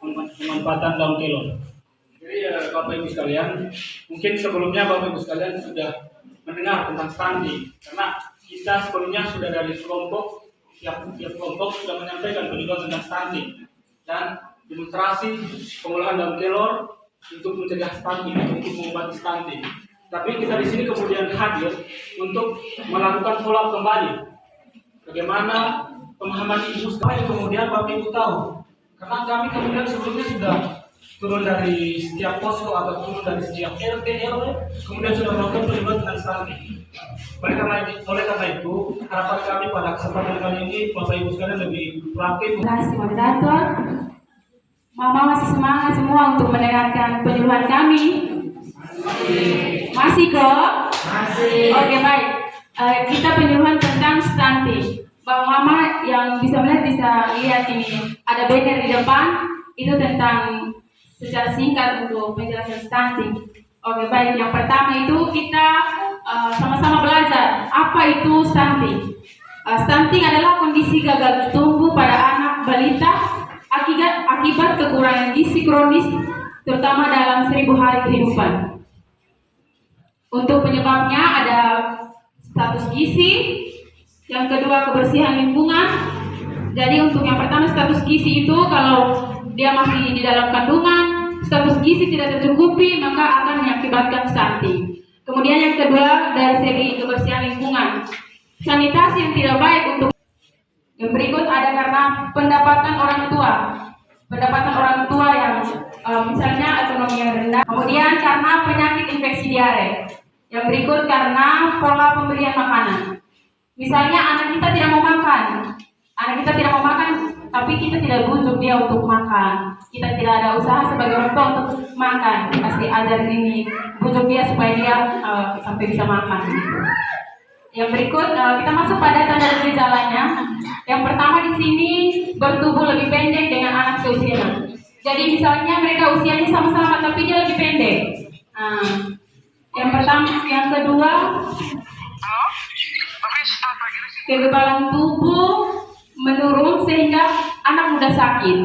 pemanfaatan daun kelor. Jadi Bapak Ibu sekalian, mungkin sebelumnya Bapak Ibu sekalian sudah mendengar tentang stunting, karena kita sebelumnya sudah dari kelompok, tiap kelompok sudah menyampaikan penjelasan tentang stunting dan demonstrasi pengolahan daun kelor untuk mencegah stunting, untuk mengobati stunting. Tapi kita di sini kemudian hadir untuk melakukan follow up kembali. Bagaimana pemahaman ibu sekalian kemudian Bapak Ibu tahu, karena kami kemudian sebelumnya sudah turun dari setiap posko atau turun dari setiap RT RW, kemudian sudah melakukan penjelasan tentang stunting. Oleh karena itu, harapan kami pada kesempatan kali ini Bapak Ibu sekalian lebih praktis. Terima kasih moderator. Mama masih semangat semua untuk mendengarkan penyuluhan kami. Masih kok? Masih. Oke baik. Kita penyuluhan tentang stunting. Bang Mama yang bisa lihat ini ada banner di depan, itu tentang secara singkat untuk penjelasan stunting. Oke baik. Yang pertama itu kita sama-sama belajar apa itu stunting. Stunting adalah kondisi gagal tumbuh pada anak balita akibat kekurangan gizi kronis, terutama dalam 1000 hari kehidupan. Untuk penyebabnya ada status gizi, yang kedua kebersihan lingkungan. Jadi untuk yang pertama status gizi itu kalau dia masih di dalam kandungan, status gizi tidak tercukupi, maka akan mengakibatkan stunting. Kemudian yang kedua dari segi kebersihan lingkungan, sanitasi yang tidak baik. Untuk yang berikut ada karena pendapatan orang tua yang misalnya ekonomi yang rendah. Kemudian karena penyakit infeksi diare. Yang berikut karena pola pemberian makanan. Misalnya anak kita tidak mau makan, tapi kita tidak bujuk dia untuk makan. Kita tidak ada usaha sebagai orang tua untuk makan. Pasti ajar ini, bujuk dia supaya dia sampai bisa makan. Yang berikut kita masuk pada tanda dan gejalanya. Yang pertama di sini bertubuh lebih pendek dengan anak seusianya. Jadi misalnya mereka usianya sama-sama tapi dia lebih pendek. Yang kedua kekebalan tubuh menurun sehingga anak mudah sakit.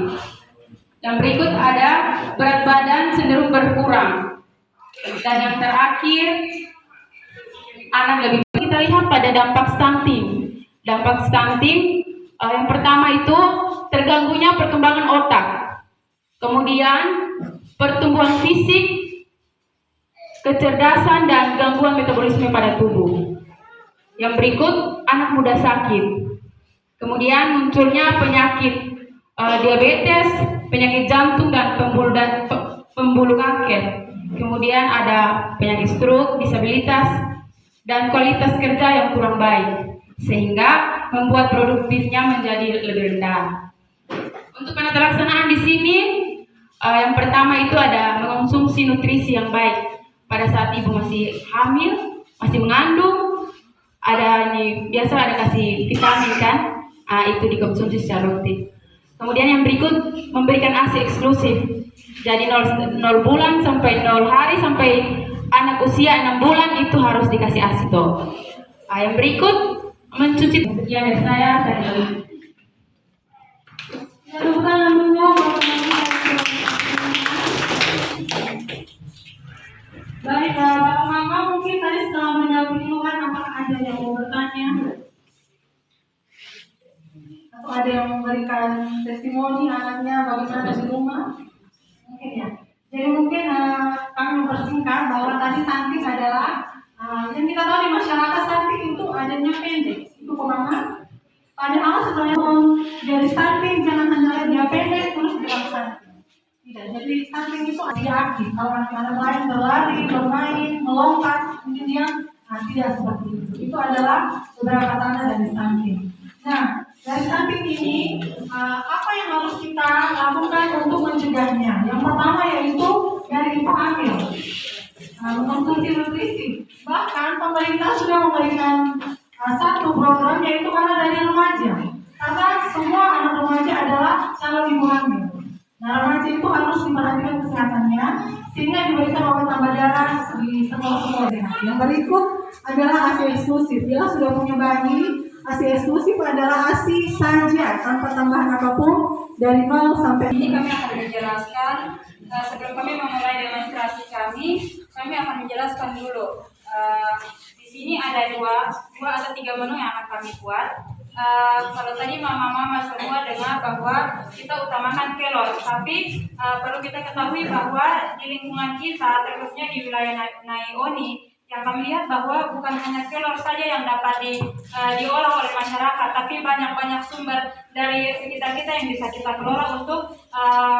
Yang berikut ada berat badan cenderung berkurang. Dan yang terakhir anak lebih. Kita lihat pada dampak stunting. Dampak stunting yang pertama itu terganggunya perkembangan otak. Kemudian pertumbuhan fisik, kecerdasan dan gangguan metabolisme pada tubuh. Yang berikut anak mudah sakit. Kemudian munculnya penyakit diabetes, penyakit jantung dan pembuluh kanker. Kemudian ada penyakit stroke, disabilitas dan kualitas kerja yang kurang baik, sehingga membuat produktifnya menjadi lebih rendah. Untuk penata laksanaan di sini yang pertama itu ada mengonsumsi nutrisi yang baik pada saat ibu masih hamil, masih mengandung. Ada ini biasa ada kasih vitamin kan, itu dikonsumsi secara rutin. Kemudian yang berikut memberikan ASI eksklusif. Jadi 0 bulan sampai 0 hari sampai anak usia 6 bulan itu harus dikasih ASI toh. Yang berikut mencuci. Sekian dari saya Baik, Bapak Mama mungkin tadi setelah menjawab penyuluhan, apakah ada yang mau bertanya? Atau ada yang memberikan testimoni anaknya bagaimana di rumah? Mungkin ya. Jadi mungkin kami mempersingkat bahwa tadi stunting adalah yang kita tahu di masyarakat stunting itu adanya pendek. Itu kemana? Padahal sebenarnya dari stunting jangan hanya lihat dia pendek terus bilang stunting. Tidak, jadi stunting itu dia aktif. Kalau anak-anak lain berlari, bermain, melompat, mungkin dia tidak seperti itu. Itu adalah beberapa tanda dari stunting. Nah, dari stunting ini apa yang harus kita lakukan untuk mencegahnya? Yang pertama yaitu dari ibu hamil, mengkonsumsi nutrisi. Bahkan pemerintah sudah memberikan satu program yaitu anak dari remaja. Karena semua anak remaja adalah calon ibu hamil. Nah, remaja itu harus diperhatikan kesehatannya sehingga diberikan obat tambah darah di sekolah-sekolah. Yang berikut adalah ASI eksklusif. Bila sudah punya bayi ASI eksklusif adalah ASI saja tanpa tambahan apapun dari 0 sampai. Ini kami akan menjelaskan sebelum kami memulai demonstrasi kami akan menjelaskan dulu. Di sini ada dua atau 3 menu yang akan kami buat. Kalau tadi mama-mama semua dengar bahwa kita utamakan kelor, tapi perlu kita ketahui bahwa di lingkungan kita, terusnya di wilayah Naioni, yang kami lihat bahwa bukan hanya kelor saja yang dapat diolah oleh masyarakat, tapi banyak sumber dari sekitar kita yang bisa kita kelola untuk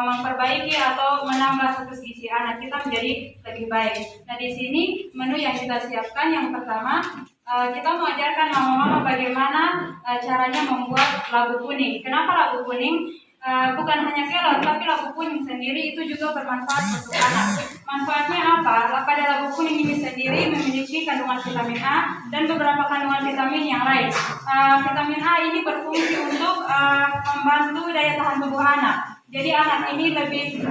memperbaiki atau menambah status gizi anak kita menjadi lebih baik. Nah, di sini menu yang kita siapkan yang pertama, kita mengajarkan mama-mama bagaimana caranya membuat labu kuning. Kenapa labu kuning? Bukan hanya kelor, tapi labu kuning sendiri itu juga bermanfaat untuk anak. Manfaatnya apa? Pada labu kuning ini sendiri memiliki kandungan vitamin A dan beberapa kandungan vitamin yang lain. Vitamin A ini berfungsi untuk membantu daya tahan tubuh anak. Jadi anak ini lebih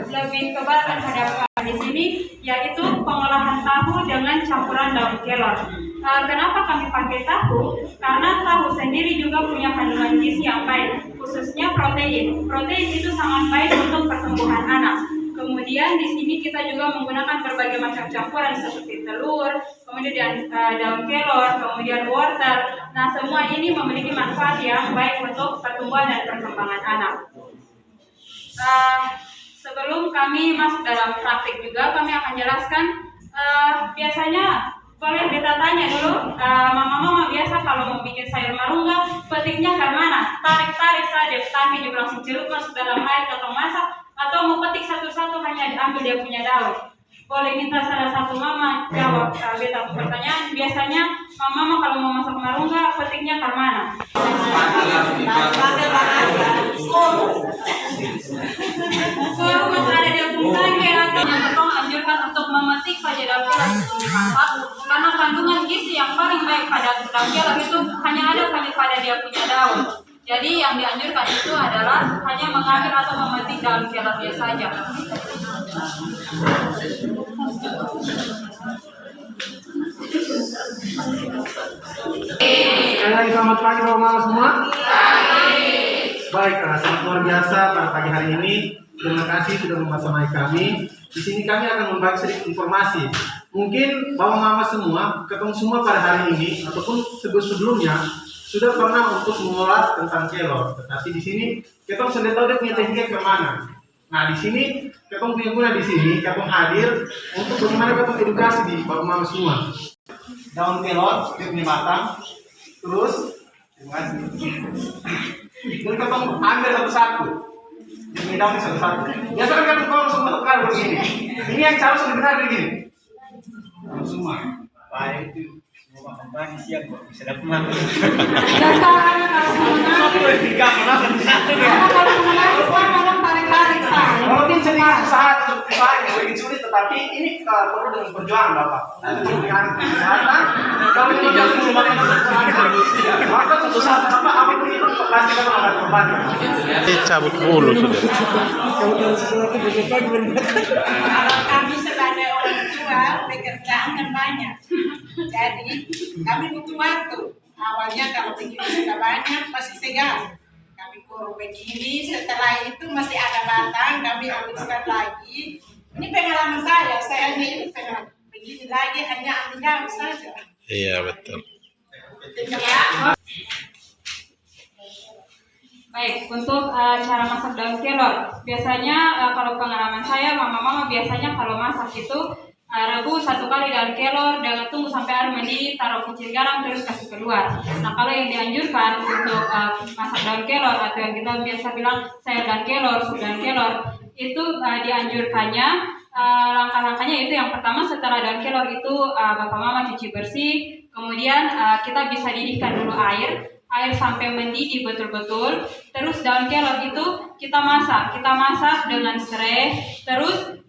kebal terhadap di sini, yaitu pengolahan tahu dengan campuran daun kelor. Kenapa kami pakai tahu? Karena tahu sendiri juga punya kandungan gizi yang baik, khususnya protein. Protein itu sangat baik untuk pertumbuhan anak. Kemudian di sini kita juga menggunakan berbagai macam campuran seperti telur, kemudian daun kelor, kemudian wortel. Nah, semua ini memiliki manfaat yang baik untuk pertumbuhan dan perkembangan anak. Sebelum kami masuk dalam praktik juga, kami akan jelaskan biasanya. Boleh kita tanya dulu, mama-mama biasa kalau mau bikin sayur marungga, petiknya ke mana? Tarik-tarik saja, petani juga langsung celup masuk dalam air atau masak, atau mau petik satu-satu hanya diambil dia punya daun. Boleh minta salah satu mama jawab beta pertanyaan. Biasanya mama kalau mau masak marungga, petiknya ke mana? Suruh masih ada di bungkangnya atau yang anjurkan untuk memetik saja daun kelor sebelum dimasak, karena kandungan gizi yang paling baik pada daun kelor itu hanya ada pada dia punya daun. Jadi yang dianjurkan itu adalah hanya mengambil atau memetik daun kelornya saja. Selamat pagi Bapak-Bapak semua. Baik, sangat luar biasa pada pagi hari ini. Terima kasih sudah membersamai kami. Di sini kami akan membagi sedikit informasi. Mungkin Bapak-Bapak semua, ketemu semua pada hari ini ataupun sebelumnya sudah pernah untuk mengolah tentang kelor. Tetapi di sini kita sudah tahu dia punya teknik kemana. Nah, di sini kita punya guna di sini, kita hadir untuk bagaimana kita edukasi di Bapak-Bapak semua. Daun kelor, dia punya batang. Terus, terima kasih. Dan kita ambil satu-satu. Ini daun satu-satu. Biasa kan kalau semua tukar begini. Ini yang cara sudah benar begini. Semua. Baik itu. Semua makan siang kok bisa dapat makan. Kalau ini sedikit usaha yang lebih sulit, tetapi ini perlu dengan perjuangan Bapak. Kalau ini cuma maka usaha apapun itu pasti akan ada korban. Cabut dulu sudah. Kalau kami sebagai orang tua pekerjaan kan banyak, jadi kami butuh waktu. Awalnya kalau begini sudah banyak pasti segar. Kami kurung begini, setelah itu masih ada batang, kami habiskan lagi. Ini pengalaman saya hanya ini begini lagi hanya ambil daun saja. Iya betul. Baik, untuk cara masak daun kelor, biasanya kalau pengalaman saya, mama-mama biasanya kalau masak itu rebus 1 kali daun kelor, dengan tunggu sampai air mendidih, taruh kucing garam, terus kasih keluar. Nah, kalau yang dianjurkan untuk masak daun kelor atau yang kita biasa bilang sayur daun kelor, sup daun kelor, itu dianjurkannya langkah-langkahnya itu yang pertama setelah daun kelor itu bapak mama cuci bersih, kemudian kita bisa didihkan dulu air sampai mendidih betul-betul. Terus daun kelor itu kita masak dengan serai, terus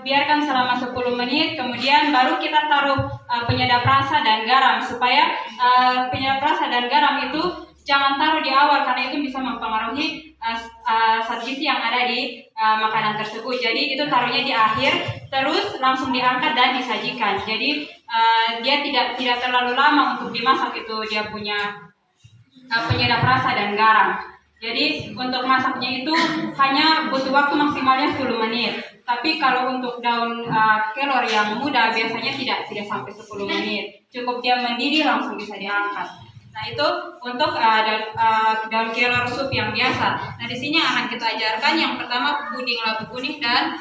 biarkan selama 10 menit, kemudian baru kita taruh penyedap rasa dan garam, supaya penyedap rasa dan garam itu jangan taruh di awal karena itu bisa mempengaruhi zat gizi yang ada di makanan tersebut. Jadi itu taruhnya di akhir, terus langsung diangkat dan disajikan. Jadi dia tidak terlalu lama untuk dimasak itu dia punya penyedap rasa dan garam. Jadi untuk masaknya itu hanya butuh waktu maksimalnya 10 menit. Tapi kalau untuk daun kelor yang muda biasanya tidak sampai 10 menit. Cukup dia mendidih langsung bisa diangkat. Nah itu untuk daun kelor sup yang biasa. Nah di sini akan kita ajarkan yang pertama puding labu kuning dan